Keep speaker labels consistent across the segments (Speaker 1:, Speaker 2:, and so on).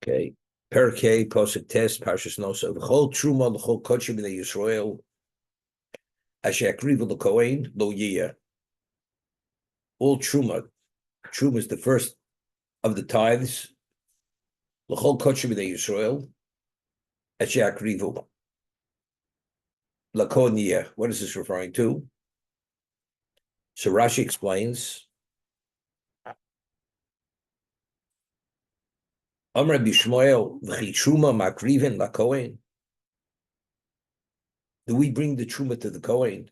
Speaker 1: Okay. Perkei Posuk Test Parshas Nosa. V'chol Truma l'chol Kodshim b'nei Yisrael asher yakrivu l'kohen lo yiyah. All Truma. Truma is the first of the tithes. L'chol Kodshim b'nei Yisrael asher yakrivu l'kohen yiyah. What is this referring to? So Rashi explains. Amar Bishmoel v'chi Truma makrivin l'kohen. Do we bring the truma to the Kohen?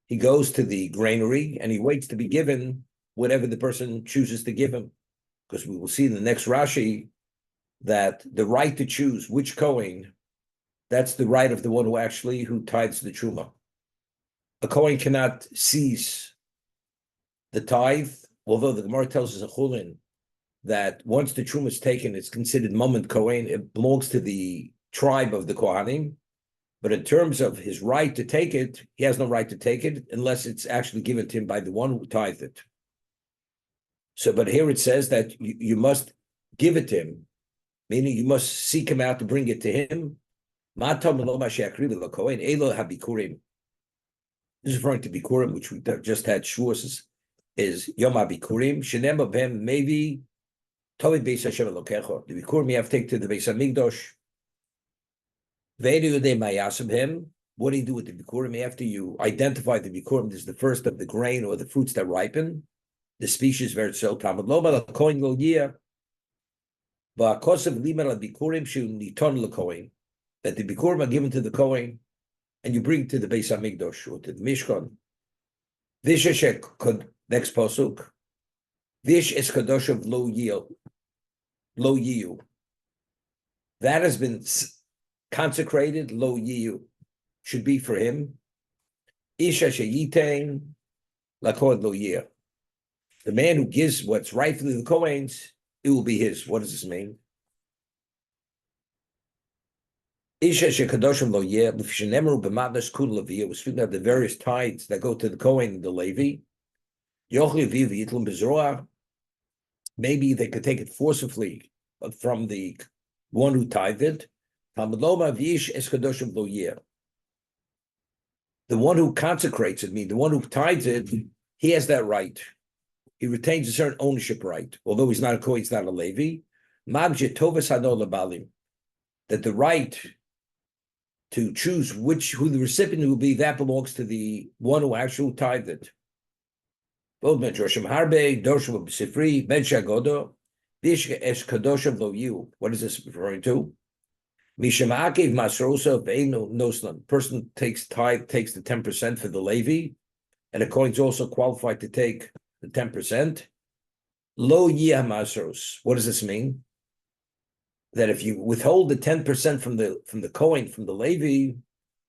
Speaker 1: He goes to the granary and he waits to be given whatever the person chooses to give him. Because we will see in the next Rashi that the right to choose which Kohen, that's the right of the one who tithes the truma. A Kohen cannot seize the tithe, although the Gemara tells us in Chulin that once the truma is taken, it's considered moment Kohen. It belongs to the tribe of the Kohanim. But in terms of his right to take it, he has no right to take it unless it's actually given to him by the one who tithed it. So, but here it says that you must give it to him, meaning you must seek him out to bring it to him. This is referring to Bikurim, which we just had. Shuas is Yom HaBikurim. Shenem of him, maybe Tovid Beis Hashem Elokecha. The Bikurim you have to take to the Beis Hamikdash. Ve'edu Yodei Mayasim him. What do you do with the Bikurim? After you identify the Bikurim, this is the first of the grain or the fruits that ripen. The species Vertzel Tamad Loba L'Kohen Lo Yiyah. Ba'akosav Limer L'Bikurim Shu Niton L'Kohen. That the Bikurim are given to the Kohen, and you bring to the Beis Hamikdash or to the Mishkan. Next pasuk. Vish es kadosh of lo yiyu. That has been consecrated. Lo yiyu should be for him. Isha sheyitain lakod lo yiyah. The man who gives what's rightfully the Kohen's, it will be his. What does this mean? Isha shekadoshim lo yiyah l'fishenemru b'matnas kun leviyah. We're speaking of the various tithes that go to the Kohen and the Levi. Maybe they could take it forcibly from the one who tithed it. The one who consecrates it, the one who tithes it, he has that right. He retains a certain ownership right, although he's not a Kohen, he's not a Levi. That the right to choose who the recipient will be, that belongs to the one who actually tithed it. Both Medrashim Harbe, Doshim B'Sifri, Medsha Godo, Vish Es Kadoshim Lo Yu. What is this referring to? Misham Akiv Masrosa Ve'enu Noslan. Person takes the 10% for the Levi, and the Kohen's also qualified to take the 10%. Lo Yiyah Masros. What does this mean? That if you withhold the 10% from the Kohen, from the Levi,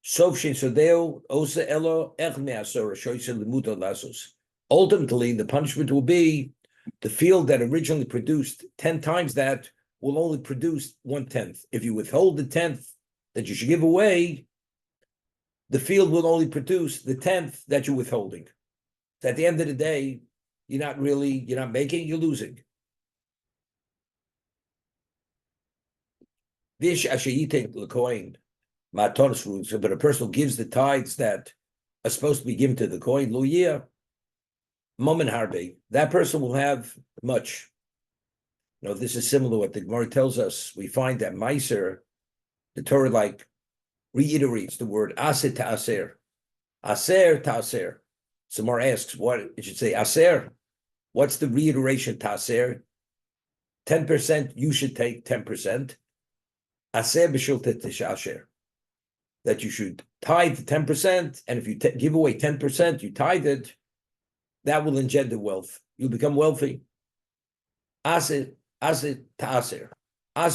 Speaker 1: Sofshin Sodeo Osa Elo Ech Me'asora Shoyse Limuto Lasos. Ultimately, the punishment will be the field that originally produced 10 times that will only produce 1/10. If you withhold the 10th that you should give away, the field will only produce the 10th that you're withholding. So at the end of the day, you're not making, you're losing. Vish Ashayite L'Kohen, Matonis rules, but a person who gives the tithes that are supposed to be given to the Kohen, Lo Yiyah, Moment Harbe, that person will have much. This is similar to what the Gemara tells us. We find that Meiser, the Torah reiterates the word Aser Ta'aser. Aser Ta'aser. So Gemara asks, what it should say, Aser. What's the reiteration Ta'aser? 10%, you should take 10%. Aser B'Shul T'Asher. That you should tithe 10%, and if you give away 10%, you tithe it, that will engender wealth. You'll become wealthy. Aser ta'aser. Aser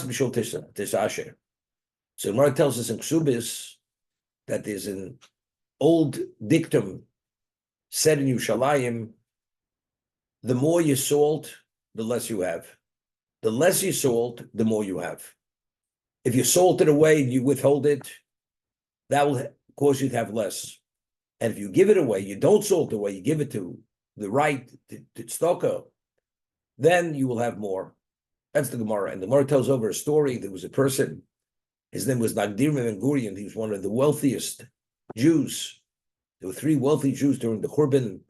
Speaker 1: b'shul tisasher. So Gemara tells us in Ksubis that there's an old dictum said in Yerushalayim, the more you salt, the less you have. The less you salt, the more you have. If you salt it away and you withhold it, that will cause you to have less. And if you give it away, you don't salt away, you give it to the right to tzedakah, then you will have more. That's the Gemara. And the Gemara tells over a story. There was a person, his name was Nagdir Ben Gurion. He was one of the wealthiest Jews. There were three wealthy Jews during the Churban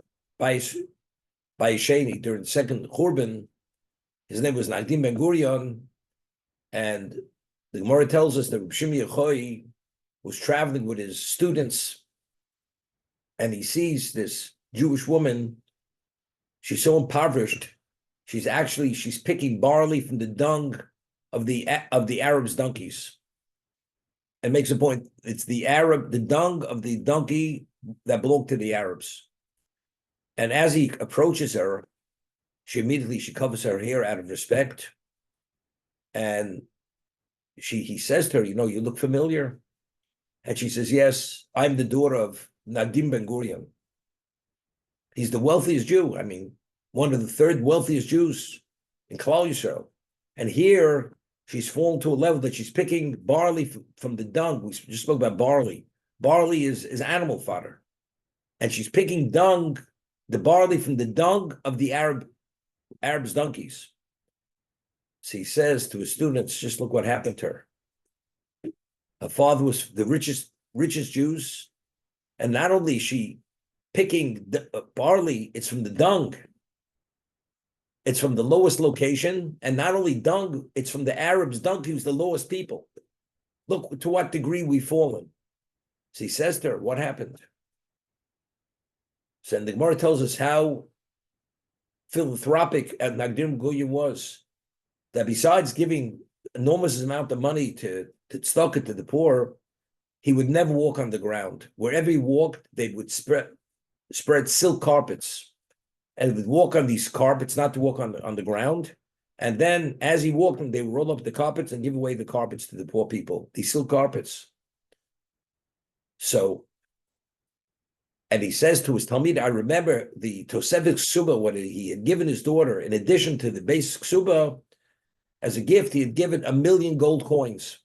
Speaker 1: Bayesheni, during the second Churban. His name was Nagdir Ben Gurion. And the Gemara tells us that Reb Shimi Yochai was traveling with his students, and he sees this Jewish woman. She's so impoverished. She's picking barley from the dung of the Arabs' donkeys. And makes a point. It's the dung of the donkey that belonged to the Arabs. And as he approaches her, she covers her hair out of respect. And he says to her, you look familiar. And she says, yes, I'm the daughter of Nadim Ben Gurion. He's the wealthiest Jew. I mean, one of the third wealthiest Jews in Klal Yisrael. And here she's fallen to a level that she's picking barley from the dung. We just spoke about barley. Barley is animal fodder. And she's picking the barley from the dung of the Arabs' donkeys. So he says to his students, just look what happened to her. Her father was the richest Jews. And not only is she picking barley, it's from the dung. It's from the lowest location. And not only dung, it's from the Arabs' donkeys, the lowest people. Look to what degree we've fallen. So he says to her, what happened? So the Gemara tells us how philanthropic Nagdir Goya was. That besides giving enormous amount of money to tzedakah to the poor, he would never walk on the ground. Wherever he walked, they would spread silk carpets, and he would walk on these carpets, not to walk on the ground. And then, as he walked them, they would roll up the carpets and give away the carpets to the poor people. These silk carpets. So, and he says to his Talmid, I remember the Tosefik Ksuba, what he had given his daughter, in addition to the base Ksuba, as a gift, he had given 1,000,000 gold coins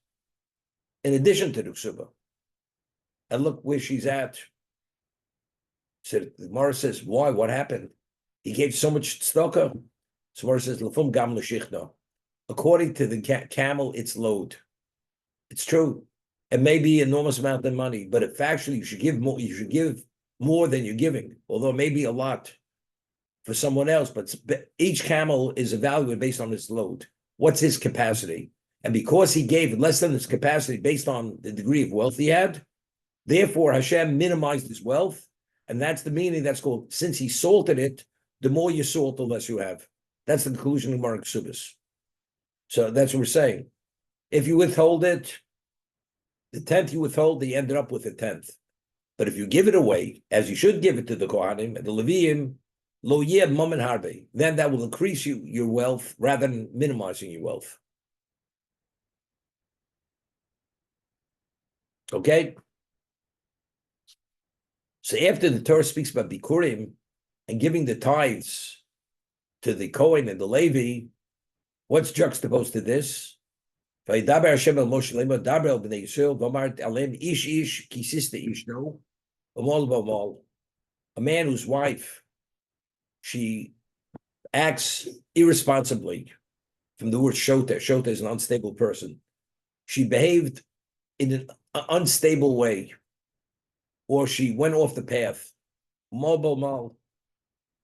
Speaker 1: in addition to the Ksuba. And look where she's at. So the Gemara says, why? What happened? He gave so much tzedakah. So Gemara says, L'fum gam l'shichna. According to the camel, its load. It's true. It may be an enormous amount of money, but if factually you should give more than you're giving, although it may be a lot for someone else, but each camel is evaluated based on its load. What's his capacity? And because he gave less than his capacity based on the degree of wealth he had, therefore Hashem minimized his wealth. And that's the meaning that's called, since he salted it, the more you salt, the less you have. That's the conclusion of Mark Subis. So that's what we're saying. If you withhold it, the 10th you withhold, they ended up with a 10th. But if you give it away, as you should give it to the Kohanim and the Leviim, lo yeh mom and harbe, then that will increase your wealth rather than minimizing your wealth. Okay? So after the Torah speaks about Bikurim and giving the tithes to the Kohen and the Levi, what's juxtaposed to this? A man whose wife, she acts irresponsibly, from the word shota. Shota is an unstable person. She behaved in an unstable way, or she went off the path,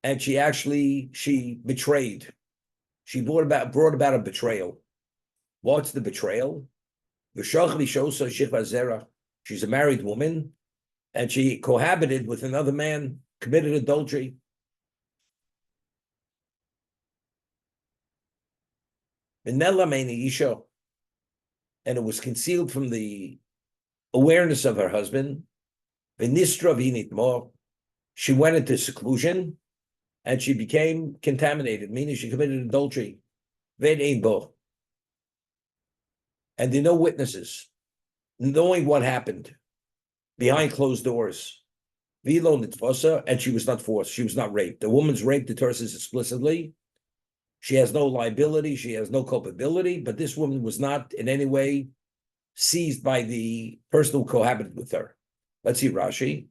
Speaker 1: and she betrayed. She brought about a betrayal. What's the betrayal? She's a married woman, and she cohabited with another man, committed adultery. And it was concealed from the awareness of her husband. She went into seclusion, and she became contaminated, meaning she committed adultery. And there are no witnesses knowing what happened behind closed doors. And she was not forced. She was not raped. The woman's raped, the Torah says explicitly. She has no liability. She has no culpability. But this woman was not in any way seized by the person who cohabited with her. Let's see Rashi.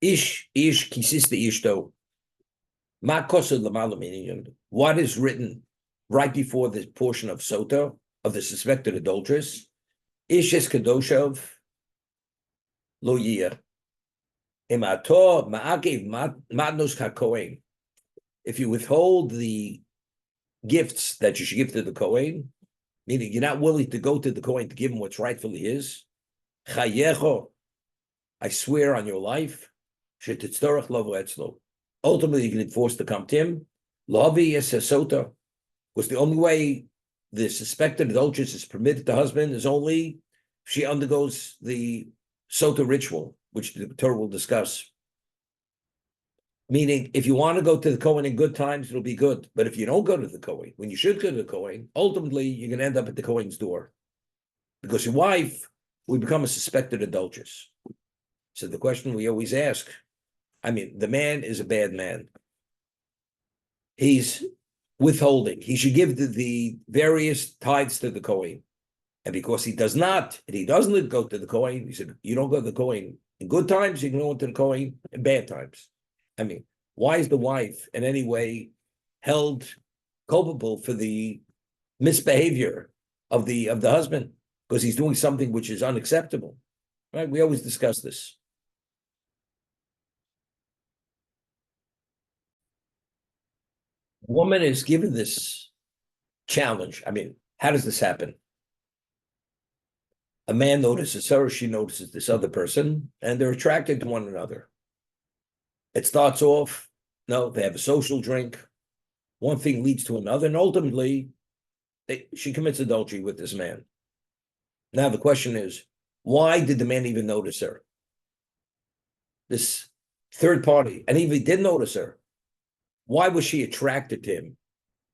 Speaker 1: Ish kisista ishto. What is written right before the portion of Sota, of the suspected adulteress? Ish es kadoshav lo yiyah. Imato ma'akev matnos kakohen. If you withhold the gifts that you should give to the Kohen, meaning you're not willing to go to the Kohen to give him what's rightfully his, chayecho, I swear on your life, shetitztorach lovo etzlo. Ultimately, you can be forced to come to him. Lavi esesota, because the only way the suspected adulteress is permitted to husband is only if she undergoes the sota ritual, which the Torah will discuss. Meaning, if you want to go to the Kohen in good times, it'll be good. But if you don't go to the Kohen, when you should go to the Kohen, ultimately you're going to end up at the Kohen's door. Because your wife will become a suspected adulteress. So the question we always ask, I mean, the man is a bad man. He's withholding. He should give the various tithes to the Kohen. And because he does not, and he doesn't go to the Kohen, he said, you don't go to the Kohen in good times, you can go to the Kohen in bad times. I mean, why is the wife in any way held culpable for the misbehavior of the husband? Because he's doing something which is unacceptable. Right? We always discuss this. Woman is given this challenge. I mean, how does this happen? A man notices her, she notices this other person, and they're attracted to one another. It starts off, no, they have a social drink. One thing leads to another, and ultimately, she commits adultery with this man. Now, the question is, why did the man even notice her? This third party, and even if he did notice her, why was she attracted to him?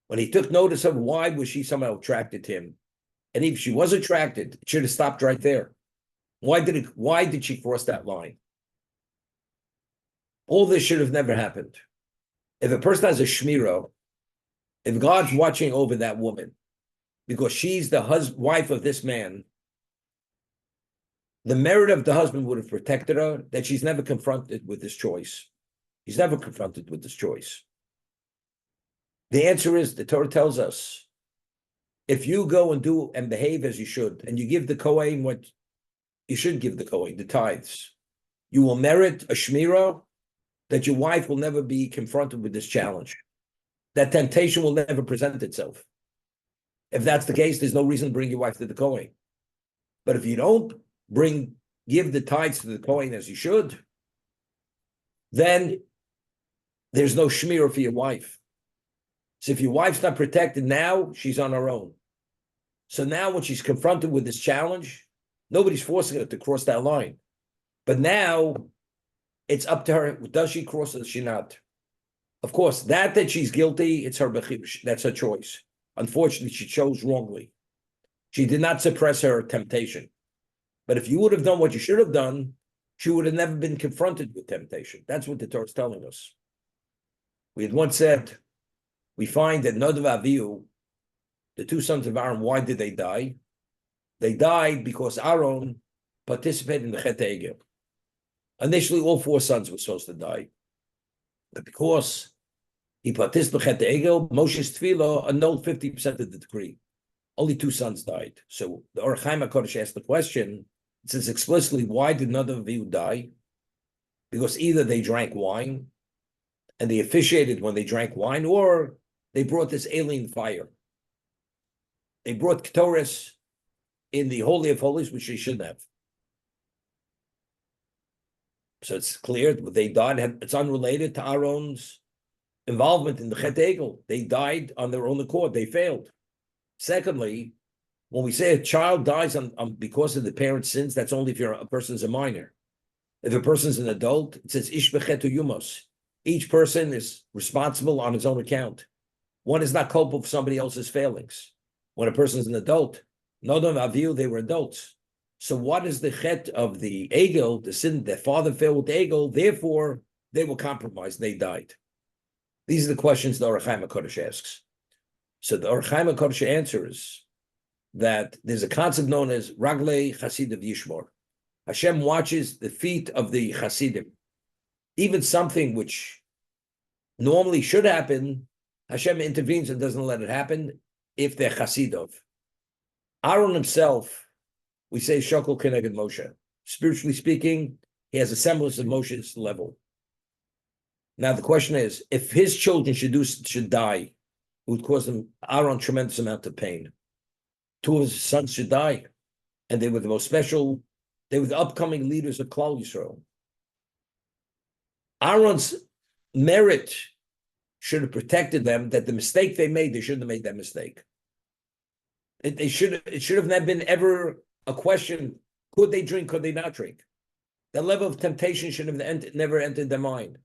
Speaker 1: When he took notice of, why was she somehow attracted to him? And if she was attracted, it should have stopped right there. Why did she cross that line? All this should have never happened. If a person has a shmiro, if God's watching over that woman, because she's the wife of this man, the merit of the husband would have protected her, that she's never confronted with this choice. He's never confronted with this choice. The answer is, the Torah tells us, if you go and do and behave as you should, and you give the Kohen what you should give the Kohen, the tithes, you will merit a shmira that your wife will never be confronted with this challenge. That temptation will never present itself. If that's the case, there's no reason to bring your wife to the Kohen. But if you don't give the tithes to the Kohen as you should, then there's no shmira for your wife. So if your wife's not protected now, she's on her own. So now when she's confronted with this challenge, nobody's forcing her to cross that line. But now it's up to her. Does she cross or does she not? Of course, that she's guilty, it's her bechira. That's her choice. Unfortunately, she chose wrongly. She did not suppress her temptation. But if you would have done what you should have done, she would have never been confronted with temptation. That's what the Torah is telling us. We had once said, we find that Nadav Avihu, the two sons of Aaron, why did they die? They died because Aaron participated in the Chet Egel. Initially, all four sons were supposed to die. But because he participated in Chet Egel, Moshe's Tefillah annulled 50% of the decree. Only two sons died. So the Orach Chaim HaKodesh asked the question, it says explicitly, why did Nadav Avihu die? Because either they drank wine, and they officiated when they drank wine, or they brought this alien fire. They brought Ketores in the Holy of Holies, which they shouldn't have. So it's clear they died. It's unrelated to Aaron's involvement in the Chet Egel. They died on their own accord. They failed. Secondly, when we say a child dies because of the parent's sins, that's only if a person's a minor. If a person's an adult, it says ish b'chetu yumos. Each person is responsible on his own account. One is not culpable for somebody else's failings. When a person is an adult, Nadav Avihu, they were adults. So what is the chet of the Egel, the sin, their father failed with the Egel, therefore they were compromised, they died. These are the questions the Orach Chaim HaKodesh asks. So the Orach Chaim HaKodesh answers that there's a concept known as Raglei Chasidim Yishmor. Hashem watches the feet of the Chasidim. even something which normally should happen, Hashem intervenes and doesn't let it happen if they're Chasidov. Aaron himself, we say Shokol Keneged Moshe. Spiritually speaking, he has a semblance of Moshe's level. Now the question is, if his children should die, it would cause them Aaron tremendous amount of pain. Two of his sons should die, and they were the most special. They were the upcoming leaders of Klal Yisrael. Aaron's merit should have protected them. That the mistake they made, they shouldn't have made that mistake. It should have not been ever a question: could they drink? Could they not drink? That level of temptation should have never entered their mind.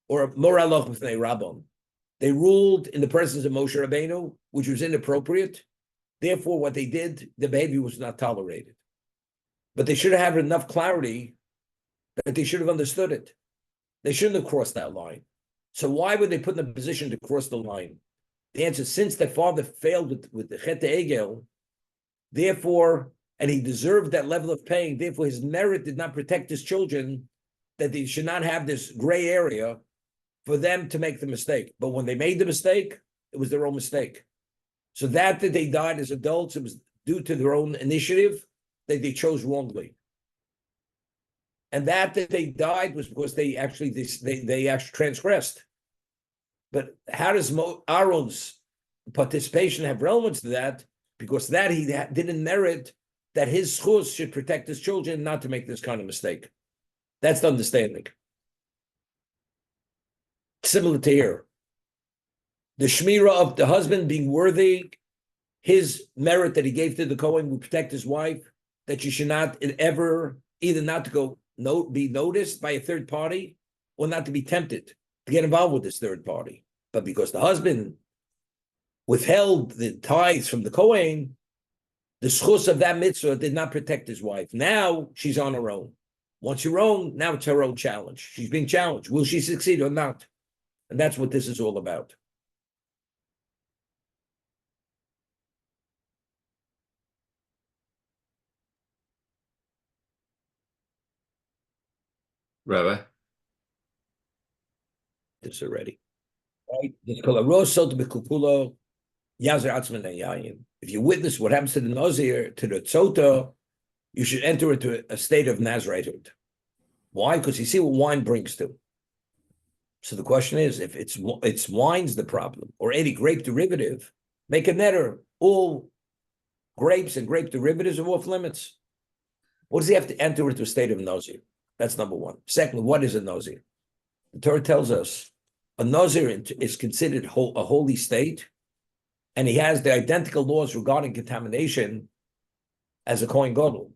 Speaker 1: Or moraloch b'fnei Rabbon. They ruled in the presence of Moshe Rabbeinu, which was inappropriate. Therefore, what they did, the behavior was not tolerated. But they should have had enough clarity that they should have understood it. They shouldn't have crossed that line. So why were they put in a position to cross the line? The answer, since their father failed with the Chet Egel, therefore, and he deserved that level of pain, therefore his merit did not protect his children, that they should not have this gray area for them to make the mistake. But when they made the mistake, it was their own mistake. So that they died as adults, it was due to their own initiative that they chose wrongly. And that they died was because they actually transgressed. But how does Aaron's participation have relevance to that? Because that he didn't merit that his schus should protect his children not to make this kind of mistake. That's the understanding. Similar to here. The shmira of the husband being worthy, his merit that he gave to the Kohen would protect his wife, that she should not ever, either not to be noticed by a third party or not to be tempted to get involved with this third party. But because the husband withheld the tithes from the Kohen, the schus of that mitzvah did not protect his wife. Now she's on her own. Once you're own, now it's her own challenge. She's being challenged. Will she succeed or not? And that's what this is all about.
Speaker 2: Rabbi?
Speaker 1: This already. Right? If you witness what happens to the Nazir, to the Tzota, you should enter into a state of Naziritehood. Why? Because you see what wine brings to. So the question is, if it's wine's the problem, or any grape derivative, make a netter. All grapes and grape derivatives are off limits. What does he have to enter into a state of Nazir? That's number one. Secondly, what is a Nazir? The Torah tells us a Nazir is considered a holy state, and he has the identical laws regarding contamination as a Kohen Gadol.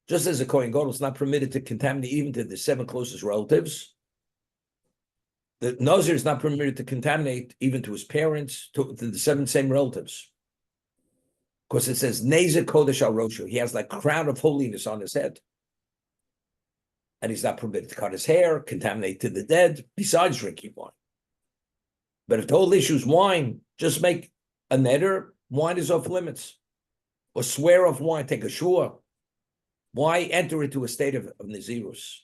Speaker 1: Just as a Kohen Gadol is not permitted to contaminate even to the 7 closest relatives, the Nazir is not permitted to contaminate even to his parents, to the 7 same relatives. Because it says, Nezer Kodesh al Roshu. He has like a crown of holiness on his head. And he's not permitted to cut his hair, contaminate to the dead, besides drinking wine. But if the whole issue is wine, just make a neder, wine is off limits. Or swear off wine, take a shua. Why enter into a state of Nazirus?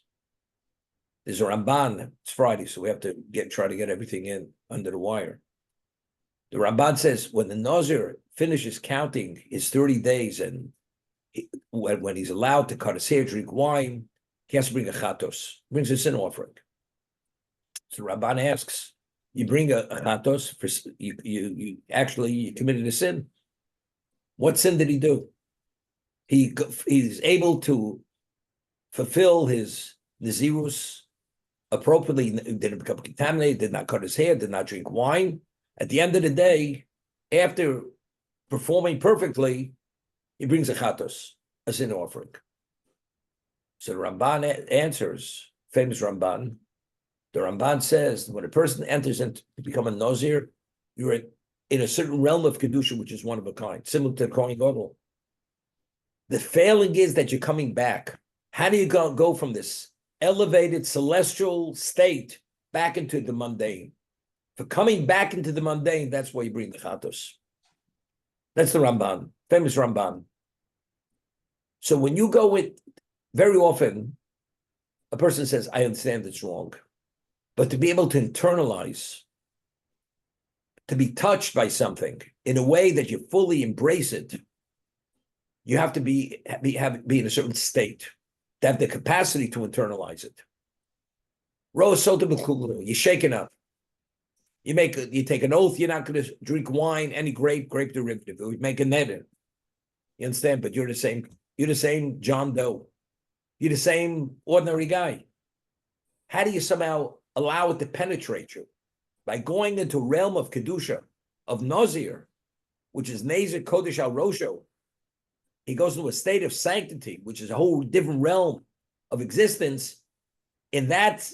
Speaker 1: There's a Ramban, it's Friday, so we have to try to get everything in under the wire. The Ramban says when the Nazir finishes counting his 30 days and when he's allowed to cut his hair, drink wine, he has to bring a chatos, brings a sin offering. So Ramban asks, you bring a chatos, for, you committed a sin. What sin did he do? He's able to fulfill his Nazirus appropriately, didn't become contaminated, did not cut his hair, did not drink wine. At the end of the day, after performing perfectly, he brings a chatos, a sin offering. So the Ramban answers, famous Ramban. The Ramban says when a person enters into to become a Nazir, you're in a certain realm of Kedusha, which is one of a kind, similar to the Kohen Gadol. The failing is that you're coming back. How do you go from this elevated celestial state back into the mundane? For coming back into the mundane, that's why you bring the chatos. That's the Ramban, famous Ramban. So when you go with, very often, a person says, I understand it's wrong. But to be able to internalize, to be touched by something in a way that you fully embrace it, you have to be in a certain state, to have the capacity to internalize it. You're shaken up. You take an oath, you're not going to drink wine, any grape derivative. You make a neder. You understand? But you're the same John Doe. You're the same ordinary guy. How do you somehow allow it to penetrate you? By going into a realm of Kedusha, of Nazir, which is Nazir Kodesh al Rosho. He goes into a state of sanctity, which is a whole different realm of existence. In that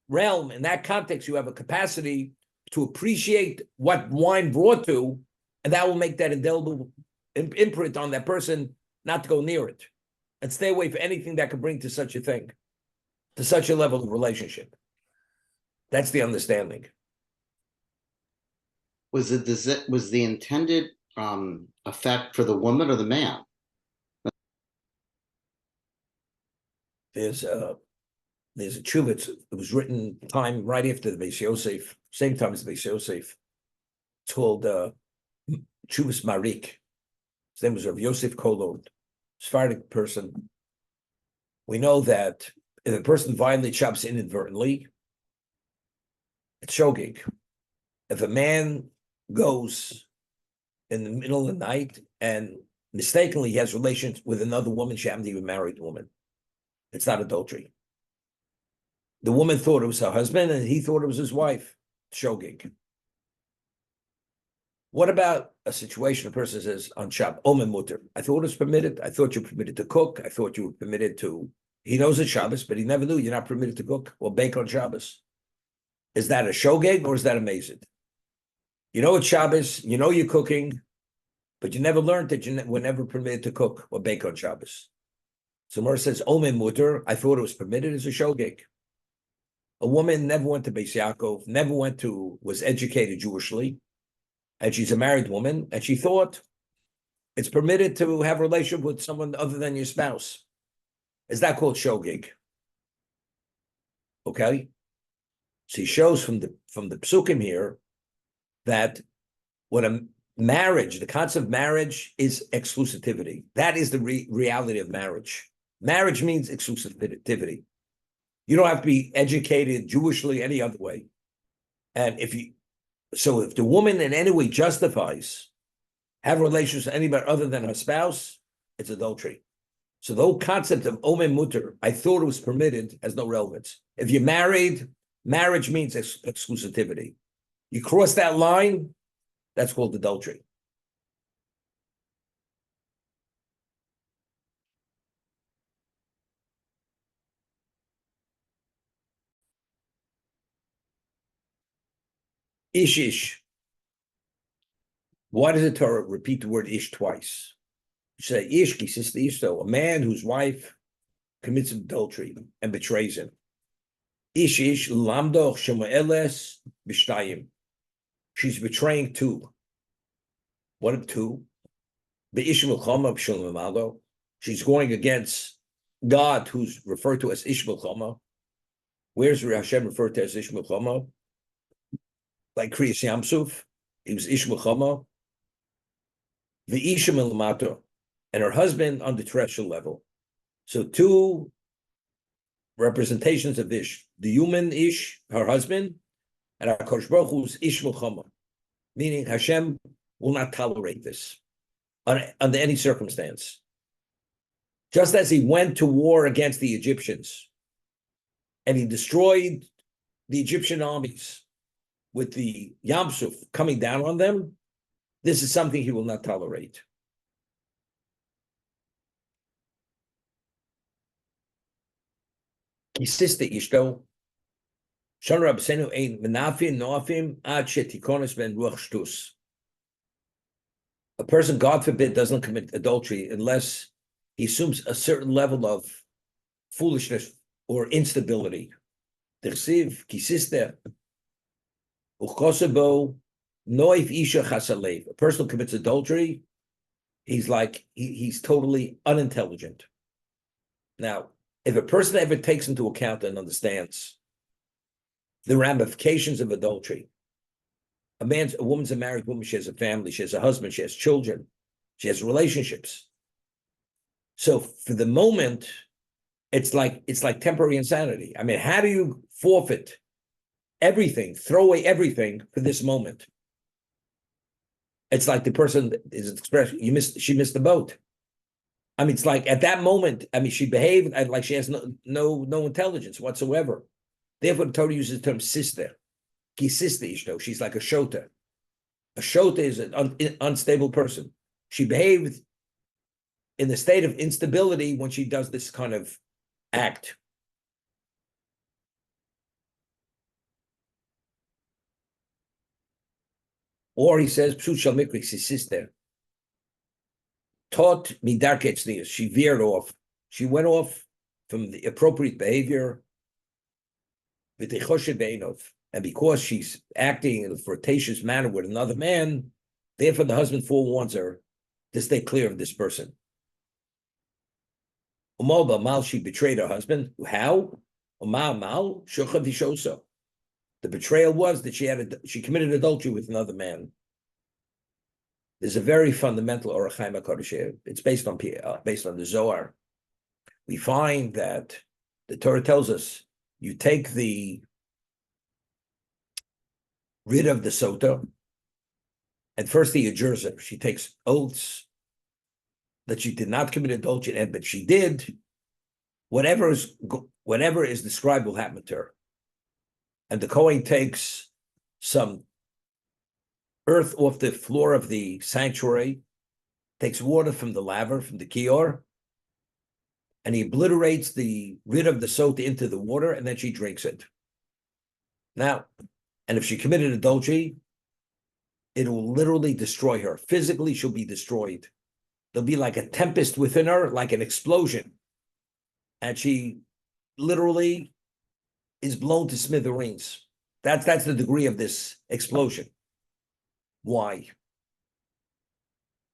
Speaker 1: realm, in that context, you have a capacity to appreciate what wine brought to, and that will make that indelible imprint on that person not to go near it and stay away from anything that could bring to such a thing, to such a level of relationship. That's the understanding.
Speaker 2: Was the intended effect for the woman or the man?
Speaker 1: There's a chuvitz. It was written time right after the Beis Yosef, same time as the Beis Yosef. It's called Chuvas Marik. His name was Rav Yosef Kolod, Sephardic person. We know that if a person violates Shabbos inadvertently, it's shogig. If a man goes in the middle of the night and mistakenly he has relations with another woman, she happened to be a married woman, it's not adultery. The woman thought it was her husband and he thought it was his wife. Shogig. What about a situation a person says on Shabbos, Omen Mutter? I thought it was permitted. I thought you were permitted to cook. I thought you were permitted to. He knows it's Shabbos, but he never knew you're not permitted to cook or bake on Shabbos. Is that a shogeg or is that amazing? You know it's Shabbos, you know you're cooking, but you never learned that you were never permitted to cook or bake on Shabbos. So Mor says, Omen Mutter, I thought it was permitted as a shogeg. A woman never went to Beis Yaakov, was educated Jewishly, and she's a married woman, and she thought it's permitted to have a relationship with someone other than your spouse. Is that called shogig? Okay. So he shows from the psukim here that what a marriage, the concept of marriage is exclusivity. That is the reality of marriage. Marriage means exclusivity. You don't have to be educated Jewishly any other way. And if the woman in any way justifies having relations with anybody other than her spouse, it's adultery. So the whole concept of omen mutter, I thought it was permitted, has no relevance. If you're married, marriage means exclusivity. You cross that line, that's called adultery. Ish. Why does the Torah repeat the word ish twice? You say ish, sister ish, so a man whose wife commits adultery and betrays him. Ish lamdoch shemaeles b'shtayim. She's betraying two. What are two? Be'ish milchama b'shalom amado. She's going against God, who's referred to as Ish milchama. Where's Hashem referred to as Ish milchama? Like Kriyas Yamsuf, he was Ish milchama. The Isha milamato, and her husband on the terrestrial level. So two representations of Ish: the human Ish, her husband, and HaKadosh Baruch Hu's Ish milchama, meaning Hashem will not tolerate this under any circumstance. Just as he went to war against the Egyptians and he destroyed the Egyptian armies with the Yamsuf coming down on them, this is something he will not tolerate. Kisiste ishto, Shon Rabbeinu ein menafim noafim ad shetikonos ben ruach shtus. A person, God forbid, doesn't commit adultery unless he assumes a certain level of foolishness or instability. Tersiv kisiste uchosebo noif isha chasalev. A person who commits adultery, he's totally unintelligent. Now, if a person ever takes into account and understands the ramifications of adultery. A woman's a married woman, she has a family, she has a husband, she has children, she has relationships. So for the moment, it's like temporary insanity. I mean, how do you forfeit everything, throw away everything for this moment? It's like the person is expressed, she missed the boat. I mean, it's like at that moment, I mean, she behaved like she has no intelligence whatsoever. Therefore, the Torah uses the term sister. Ki sister ishto. She's like a shota. A shota is an unstable person. She behaved in the state of instability when she does this kind of act. Or he says, Pshut shal mikri, his sister, taught midarket tznius. She veered off. She went off from the appropriate behavior. And because she's acting in a flirtatious manner with another man, therefore the husband forewarns her to stay clear of this person. Mal, she betrayed her husband. How? The betrayal was that she committed adultery with another man. There's a very fundamental Orach Chaim HaKadosh here. It's based on the Zohar. We find that the Torah tells us you take the rid of the sota, and first he adjures her. She takes oaths that she did not commit adultery, but she did. Whatever is described will happen to her. And the Kohen takes some earth off the floor of the sanctuary, takes water from the laver, from the kior, and he obliterates the rid of the sota into the water, and then she drinks it. Now, and if she committed adultery, it will literally destroy her. Physically, she'll be destroyed. There'll be like a tempest within her, like an explosion. And she literally is blown to smithereens. That's the degree of this explosion. Why?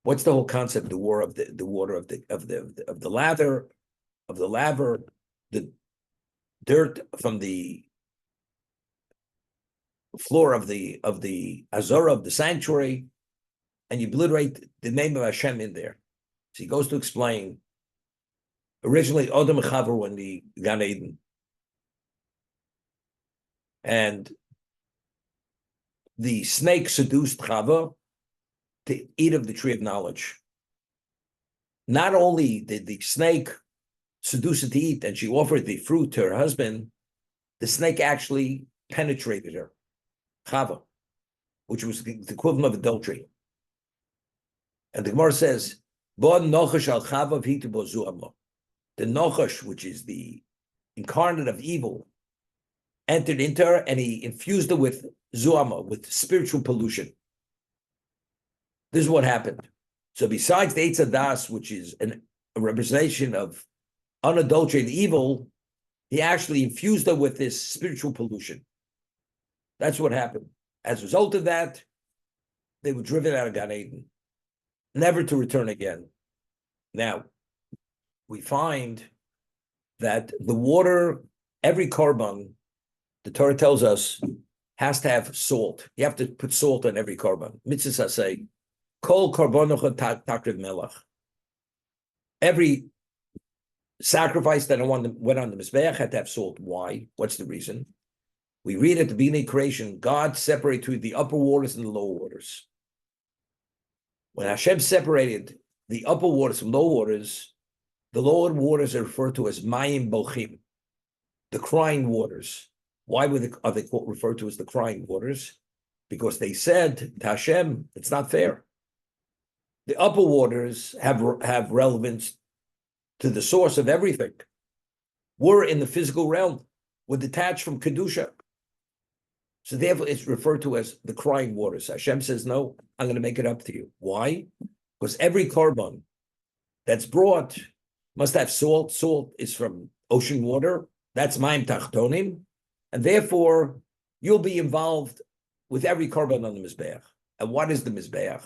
Speaker 1: What's the whole concept? The water of the laver, the dirt from the floor of the azora of the sanctuary, and you obliterate the name of Hashem in there. So he goes to explain. Originally, Adam and Chava were in the Gan Eden, and the snake seduced Chava to eat of the tree of knowledge. Not only did the snake seduce her to eat, and she offered the fruit to her husband, the snake actually penetrated her, Chava, which was the equivalent of adultery. And the Gemara says, "Bo nochash al Chava v'hitu bo zu'amo." The nochash, which is the incarnate of evil, entered into her, and he infused her with zu'ama, with spiritual pollution. This is what happened. So besides the Eitz Hadas, which is a representation of unadulterated evil, he actually infused her with this spiritual pollution. That's what happened. As a result of that, they were driven out of Gan Eden, never to return again. Now, we find that the water, every korban, the Torah tells us, has to have salt. You have to put salt on every korban. Mitzvah say, kol korbanecha takriv melach. Every sacrifice that went on the Mizbeach had to have salt. Why? What's the reason? We read at the beginning of creation, God separated between the upper waters and the lower waters. When Hashem separated the upper waters from lower waters, the lower waters are referred to as mayim bochim, the crying waters. Why are they referred to as the crying waters? Because they said to Hashem, it's not fair. The upper waters have relevance to the source of everything. We're in the physical realm. We're detached from Kedusha. So therefore it's referred to as the crying waters. Hashem says, no, I'm going to make it up to you. Why? Because every korban that's brought must have salt. Salt is from ocean water. That's Maim Tachtonim. And therefore, you'll be involved with every korban on the Mizbeach. And what is the Mizbeach?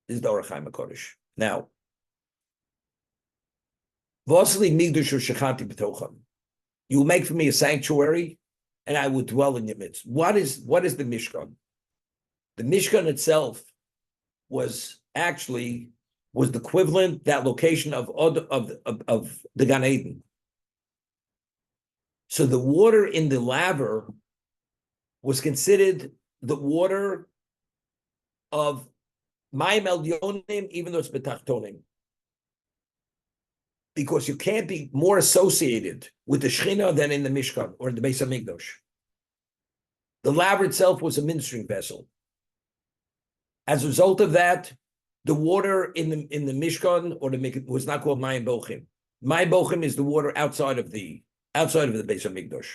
Speaker 1: This is the Orach Chaim HaKadosh. Now, Vosli Migdush Shechanti B'tocham. You will make for me a sanctuary, and I would dwell in your midst. What is the Mishkan? The Mishkan itself was the equivalent, that location of the Gan Eden. So the water in the laver was considered the water of Mayim Elyonim, even though it's Betachtonim. Because you can't be more associated with the Shechina than in the Mishkan or in the Beis HaMikdash. The laver itself was a ministering vessel. As a result of that, the water in the Mishkan or the Mikdash was not called Mayim Bochim. Mayim Bochim is the water outside of the Beis HaMikdash.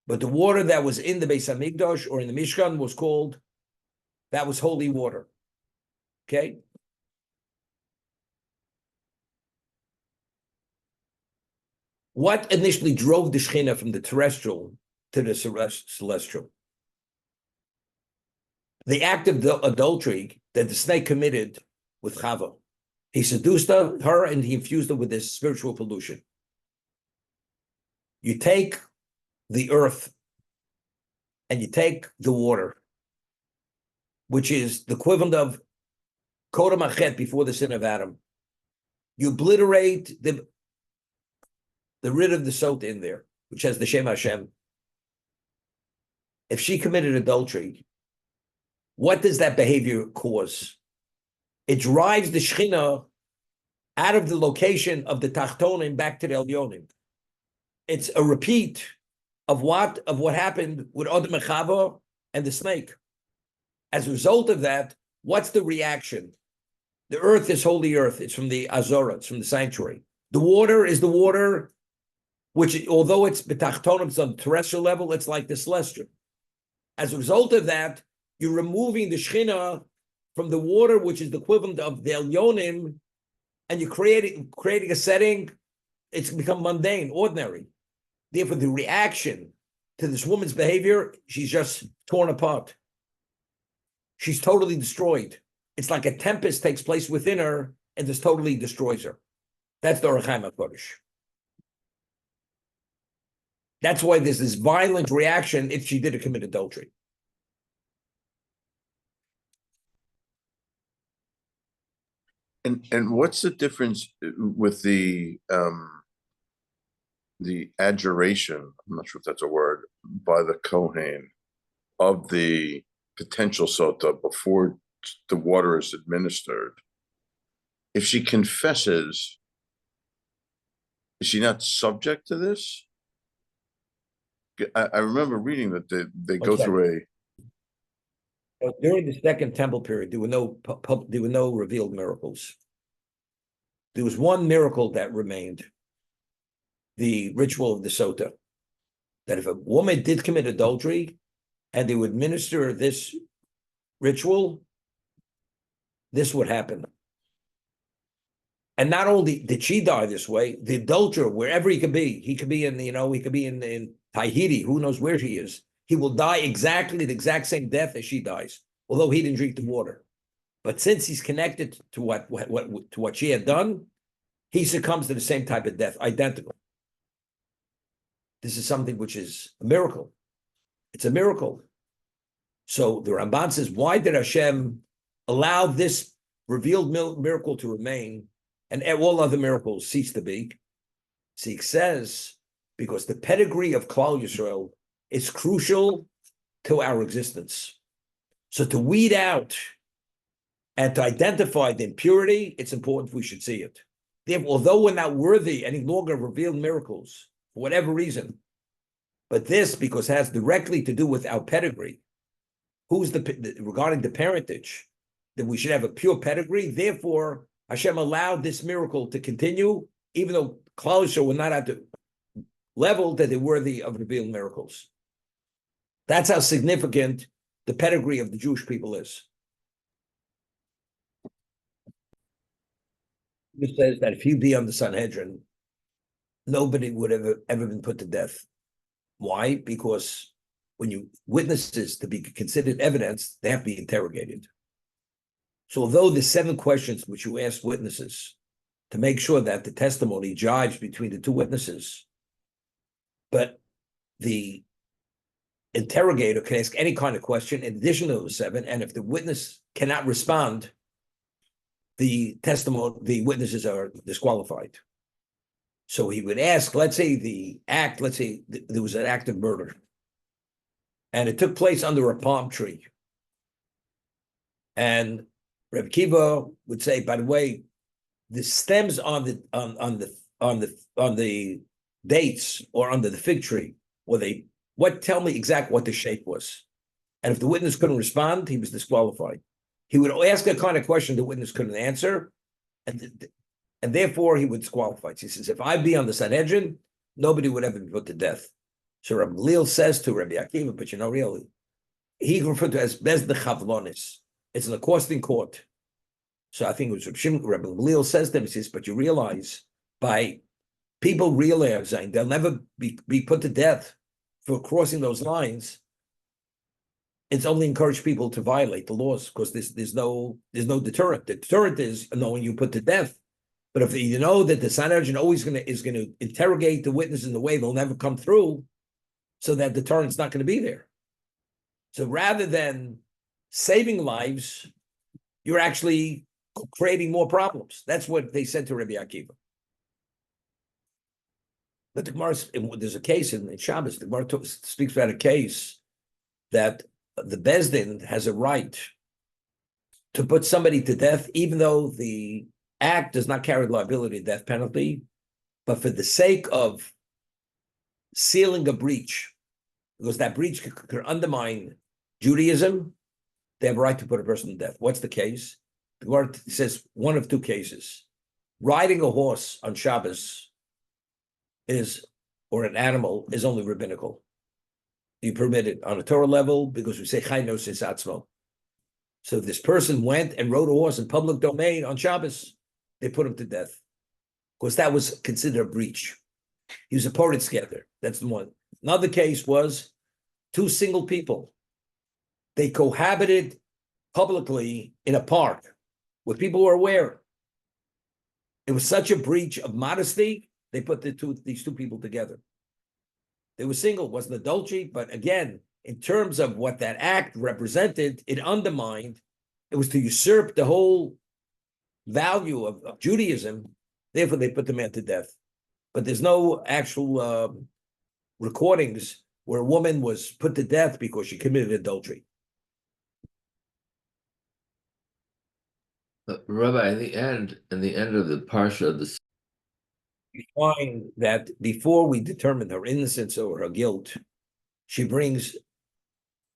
Speaker 1: But the water that was in the Beis HaMikdash or in the Mishkan was holy water. Okay? What initially drove the Shechina from the terrestrial to the celestial? The act of adultery that the snake committed with Chava. He seduced her and he infused her with this spiritual pollution. You take the earth and you take the water, which is the equivalent of Kodam Achet before the sin of Adam. You obliterate the rid of the sot in there, which has the Shem Hashem. If she committed adultery, what does that behavior cause? It drives the Shechina out of the location of the Tachtonim back to the Elyonim. It's a repeat of what happened with Adam and Chava and the snake. As a result of that, what's the reaction? The earth is holy earth. It's from the Azorah. It's from the sanctuary. The water is the water, which, although it's betachtonim, it's on the terrestrial level, it's like the celestial. As a result of that, you're removing the Shechina from the water, which is the equivalent of the Elyonim, and you're creating a setting, it's become mundane, ordinary. Therefore, the reaction to this woman's behavior, she's just torn apart. She's totally destroyed. It's like a tempest takes place within her and just totally destroys her. That's the Orach Chaim HaKodesh. That's why there's this violent reaction if she did commit adultery.
Speaker 3: And what's the difference with the adjuration, I'm not sure if that's a word, by the Kohen of the potential sota before the water is administered? If she confesses, is she not subject to this? I remember reading that they go through
Speaker 1: During the Second Temple period, there were no revealed miracles. There was one miracle that remained, the ritual of the sota, that if a woman did commit adultery and they would administer this ritual, this would happen. And not only did she die this way, the adulterer, wherever he could be in Tahiti, who knows where she is, he will die exactly the exact same death as she dies, although he didn't drink the water. But since he's connected to what she had done, he succumbs to the same type of death, identical. This is something which is a miracle. It's a miracle. So the Ramban says, why did Hashem allow this revealed miracle to remain and all other miracles cease to be? So he says, because the pedigree of Klal Yisrael is crucial to our existence. So to weed out and to identify the impurity, it's important we should see it. Therefore, although we're not worthy any longer of revealed miracles, for whatever reason, but this, because it has directly to do with our pedigree, regarding the parentage, that we should have a pure pedigree. Therefore, Hashem allowed this miracle to continue, even though Klal Yisrael were not at the level that they're worthy of revealed miracles. That's how significant the pedigree of the Jewish people is. It says that if he'd be on the Sanhedrin, nobody would have ever been put to death. Why? Because when witnesses to be considered evidence, they have to be interrogated. So although the 7 questions which you ask witnesses to make sure that the testimony jives between the 2 witnesses, but the interrogator can ask any kind of question in addition to those 7, and if the witness cannot respond, the witnesses are disqualified. So he would ask, let's say there was an act of murder, and it took place under a palm tree. And Rebbe Kiva would say, by the way, the stems on the dates or under the fig tree, tell me exactly what the shape was. And if the witness couldn't respond, he was disqualified. He would ask a kind of question the witness couldn't answer, and therefore he would disqualify. He says, if I be on the Sanhedrin, nobody would ever be put to death. So Rabbi Leil says to Rabbi Akiva, but really, he referred to as Bez de Chavlonis. It's an accosting court. So I think it was Rabbi Leil says to him, he says, but you realize by people realizing they'll never be put to death for crossing those lines, it's only encouraged people to violate the laws because there's no deterrent. The deterrent is knowing you put to death. But if you know that the Sanhedrin is going to interrogate the witness in the way they'll never come through, so that deterrent's not going to be there. So rather than saving lives, you're actually creating more problems. That's what they said to Rabbi Akiva. But the Gemara, there's a case in Shabbos, the Gemara speaks about a case that the Beis Din has a right to put somebody to death, even though the act does not carry liability, death penalty, but for the sake of sealing a breach, because that breach could undermine Judaism, they have a right to put a person to death. What's the case? The Gemara says one of 2 cases. Riding a horse on Shabbos or an animal is only rabbinical. You permit it on a Torah level because we say Chai Nosis Atzmo. So if this person went and rode a horse in public domain on Shabbos, they put him to death because that was considered a breach. He was a ported together. That's the one. Another case was 2 single people. They cohabited publicly in a park where people were aware. It was such a breach of modesty, they put these two people together. They were single, wasn't adultery, but again, in terms of what that act represented, it undermined, it was to usurp the whole value of Judaism, therefore they put the man to death. But there's no actual recordings where a woman was put to death because she committed adultery.
Speaker 4: Rabbi, in the end of the parsha,
Speaker 1: You find that before we determine her innocence or her guilt, she brings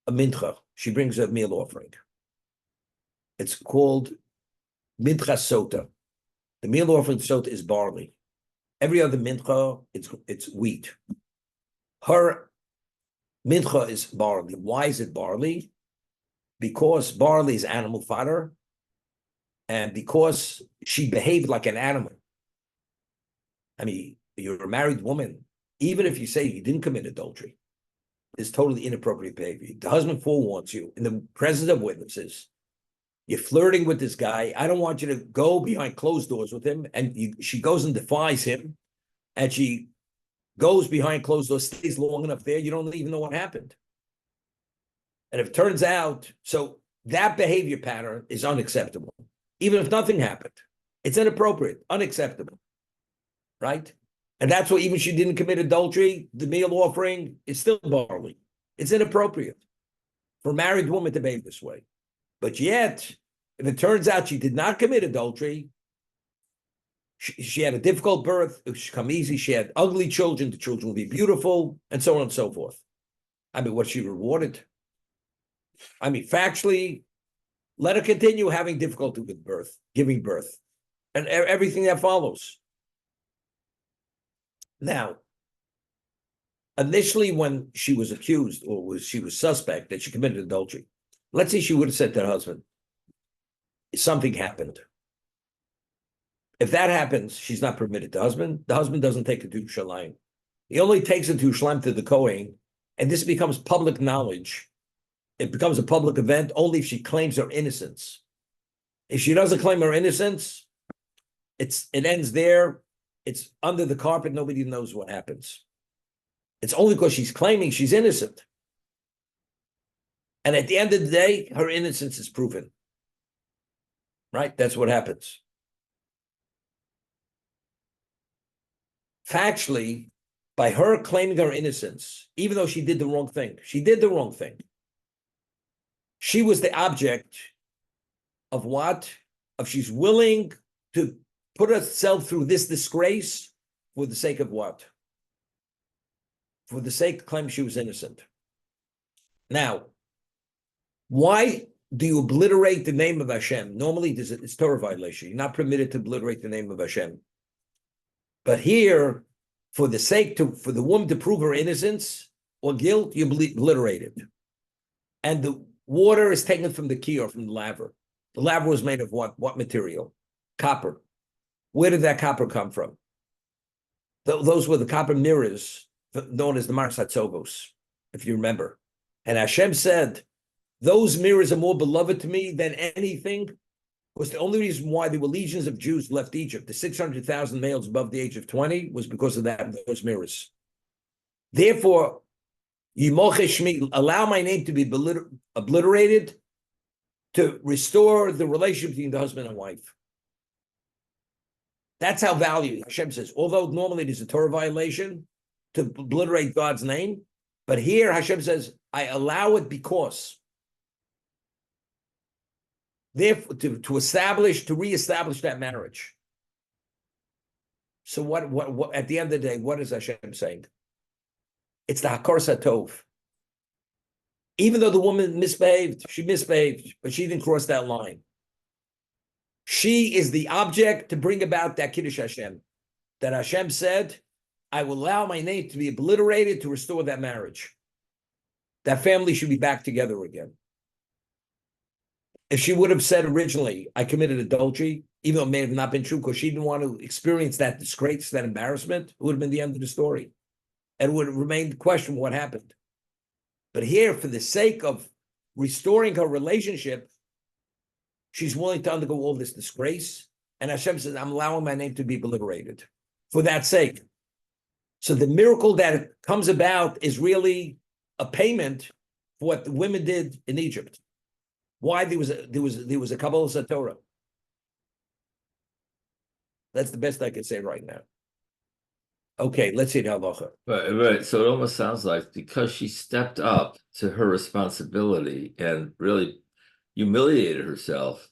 Speaker 1: a mincha. She brings a meal offering. It's called mincha sota. The meal offering sota is barley. Every other mincha, it's wheat. Her mincha is barley. Why is it barley? Because barley is animal fodder, and because she behaved like an animal. I mean, you're a married woman, even if you say you didn't commit adultery, it's totally inappropriate behavior. The husband forewarns you in the presence of witnesses. You're flirting with this guy. I don't want you to go behind closed doors with him. And she goes and defies him, and she goes behind closed doors, stays long enough there. You don't even know what happened. And if it turns out, so that behavior pattern is unacceptable. Even if nothing happened, it's inappropriate, unacceptable, right? And that's why even if she didn't commit adultery, the meal offering is still barley. It's inappropriate for a married woman to behave this way. But yet, if it turns out she did not commit adultery, she had a difficult birth, it should come easy, she had ugly children, the children will be beautiful, and so on and so forth. I mean, what's she rewarded? I mean, factually, let her continue having difficulty with birth, giving birth, and everything that follows. Now, initially when she was accused or she was suspect that she committed adultery, let's say she would have said to her husband, something happened. If that happens, she's not permitted. The husband doesn't take her to Shalim. He only takes her to Shalim to the Kohen, and this becomes public knowledge. It becomes a public event only if she claims her innocence. If she doesn't claim her innocence, it ends there. It's under the carpet. Nobody knows what happens. It's only because she's claiming she's innocent. And at the end of the day, her innocence is proven. Right? That's what happens. Factually, by her claiming her innocence, even though she did the wrong thing, she did the wrong thing. She was the object of what? Of she's willing to put herself through this disgrace for the sake of what? For the sake of claiming she was innocent. Now, why do you obliterate the name of Hashem? Normally, it's Torah violation. You're not permitted to obliterate the name of Hashem. But here, for the woman to prove her innocence or guilt, you obliterate it. And the water is taken from the kiyah, from the laver. The laver was made of what? What material? Copper. Where did that copper come from? Those were the copper mirrors known as the Mars Hatzovos, if you remember. And Hashem said, those mirrors are more beloved to me than anything. Was the only reason why there were legions of Jews left Egypt. The 600,000 males above the age of 20 was because of those mirrors. Therefore, allow my name to be obliterated to restore the relationship between the husband and wife. That's how valued Hashem says. Although normally it is a Torah violation to obliterate God's name, but here Hashem says, I allow it because. Therefore, to reestablish that marriage. So what at the end of the day, what is Hashem saying? It's the Hakor Satov. Even though the woman misbehaved, but she didn't cross that line. She is the object to bring about that Kiddush Hashem. That Hashem said, I will allow my name to be obliterated to restore that marriage. That family should be back together again. If she would have said originally, I committed adultery, even though it may have not been true, because she didn't want to experience that disgrace, that embarrassment, it would have been the end of the story. And it would have remained the question what happened. But here, for the sake of restoring her relationship, she's willing to undergo all this disgrace. And Hashem says, I'm allowing my name to be obliterated for that sake. So the miracle that comes about is really a payment for what the women did in Egypt. Why there was a Kabbalah Torah. That's the best I can say right now. Okay, let's see the halacha.
Speaker 4: Right. So it almost sounds like because she stepped up to her responsibility and really humiliated herself,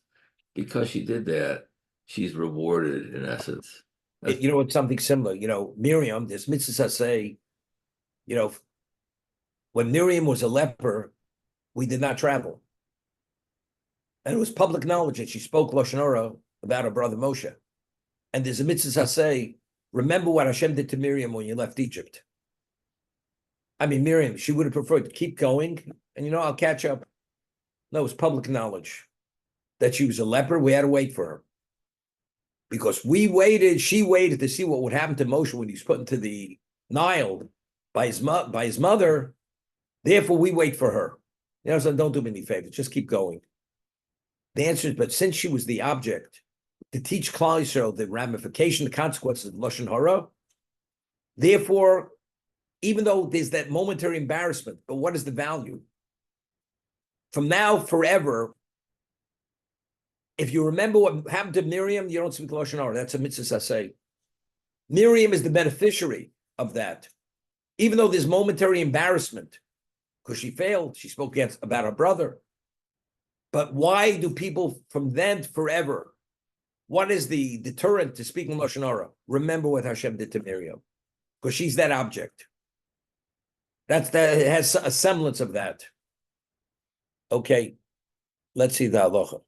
Speaker 4: because she did that, she's rewarded in essence.
Speaker 1: You know, it's something similar. You know, Miriam, this mitzvah say, you know, when Miriam was a leper, we did not travel. And it was public knowledge that she spoke Lashon Hara about her brother Moshe. And there's a mitzvah say, remember what Hashem did to Miriam when you left Egypt. I mean, Miriam, she would have preferred to keep going, and you know, I'll catch up. No, it was public knowledge that she was a leper. We had to wait for her. Because she waited to see what would happen to Moshe when he's put into the Nile by his mother. Therefore, we wait for her. You know, so don't do me any favors, just keep going. The answer is, but since she was the object to teach Klal Yisrael the ramification, the consequences of Lashon Hara, therefore, even though there's that momentary embarrassment, but what is the value? From now forever, if you remember what happened to Miriam, you don't speak Lashon Hara. That's a mitzvah saseh. Miriam is the beneficiary of that. Even though there's momentary embarrassment, because she failed, she spoke about her brother. But why do people from then forever, what is the deterrent to speaking Lashon Hara? Remember what Hashem did to Miriam, because she's that object. It has a semblance of that. Okay, let's see the halacha.